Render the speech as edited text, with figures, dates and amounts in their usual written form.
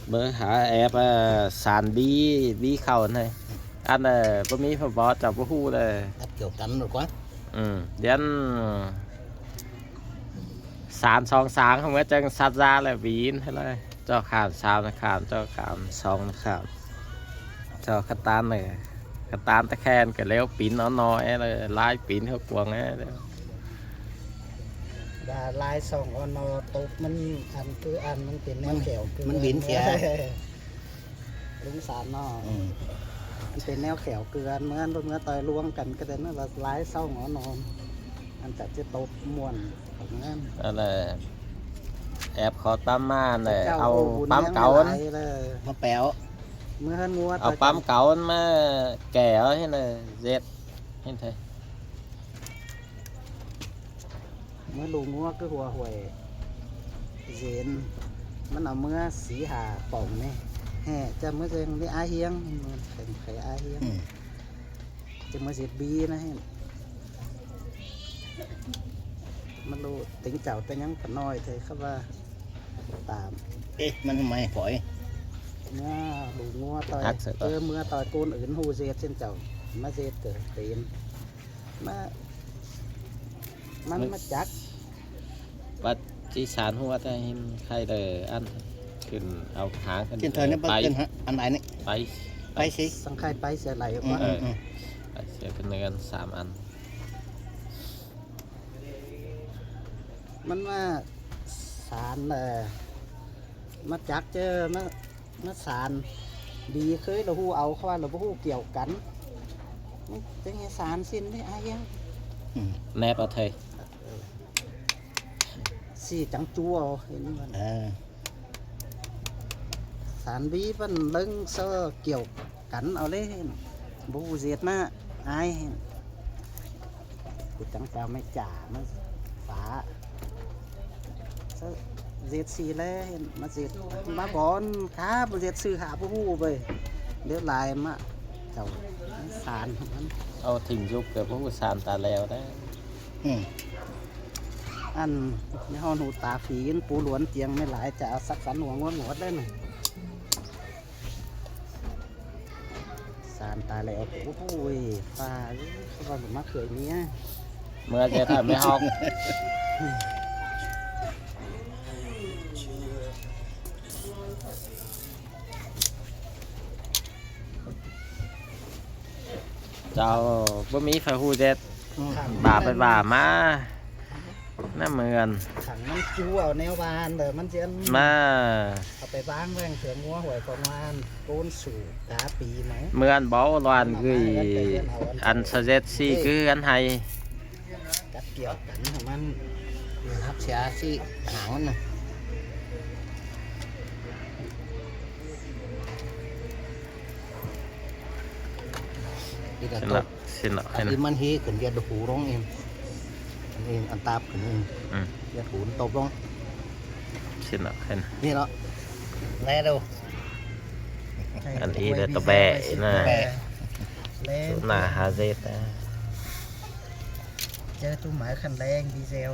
mới hả ép sàn bí khẩu này ăn là bữa mỹ phải bỏ chọc bữa hu này kiểu cắn rồi quá đến sàn song sáng không có chân sát ra là vì thế này cho khảm sao nó khảm cho khảm song nó khảm cho khát tan ta khen cái leo pin nó nói là lái pin hơi quăng ấy và lái xong nó tốt mình ănมันเป็นแนวแขว มันบินเสีย ลุงสารเนาะมันเป็นแนวแขวเกลือเมื่อต่อยรวมกันก็ได้นะว่าลายเศร้าหงอนอนอันแต่จะตบมวนของนั้น là ép khó tắm mà này ao bám cẩuมาแป๋ว เมื่องัว ao bám cẩu mà kẻ thế này dệt thế thế เมื่อลูงัวก็หัวหวยเย็นมันเอาเมื่อสีหาป่องนี่แห่จะเมื่อเจงได้อาเฮียงเป็นไข่อาเฮียงจะเมื่อเสียบีนะฮะมันรู้ติงเจ้าแต่ยังขน้อยเลยครับว่าตาม เอ๊ะมันทำไมฝอย เนี่ยลูงัวต่อยเมื่อต่อยกูนอื่นหูเสียเช่นเจ้ามาเสียเกิดตีนมันมาจัก bắt chỉ sàn hoa thay hay là ănขึ้นเอาหางกัน เช่นเธอเนี่ย ไป เป็นอันไหนนี่ ไป ไปสิ สังไข่ไปเสียไหลออก อืม มา ไปเสียกันเงิน3 อัน มันว่าสารมาจักเจอมาสารดีเคยเราหูเอาเขาว่าเราหูเกี่ยวกันจะไงสารสิ้นได้อายัง แนบเอาเธอ สี่จังจัวเห็นมัน สารบีมันเลิงเซอเกี่ยวกันเอาเลยบูเสียดมาอายกูจังแต่ไม่จ่ามาฝาเสียดสีเลยมาเสียดมาบอนค้าบูเสียดซื้อหาบูไปเดี๋ยวลายมาเจ้าสารมัน เอาถิ่งยุบกับพวกสารตาแล้วได้ อันในห้องหูตาฝีนปูหลวนเตียงไม่หลายจะเอาสักสันหัวงวดหมดได้หนึ่งสารตาแล้วโอ้โหฟ้าเขาบอกมาเขยเนี้ย เมื่อจะทำไม่ฮอกเจ้าบ่มีไฟหูเจ็ดบ่าไปบ่ามาน่าเหมือน ถังมันจูเอาแนวบานเดี๋ยวมันจะ มา เอาไปบ้างแรงเสืองัวหวยของมันโกนสู่ตาปีไหม เหมือนบ่ลวนคืออันเซตซี่คืออันไฮ กัดเกี่ยวกันของมัน ทับเสียสิหางมันนะดีแต่ สิ ต นะ ก สินะ อันนี้มันเฮขึ้นเดียดหูร้องเองอันตาบขึ้นเองเดียดหูตบร้อง สินะเห็น นี่เนาะแน่เร็ว อันนี้เดตะแบะนะ แรง หน้าฮาเซตนะ เจอตู้หมายคันแรงดีเซล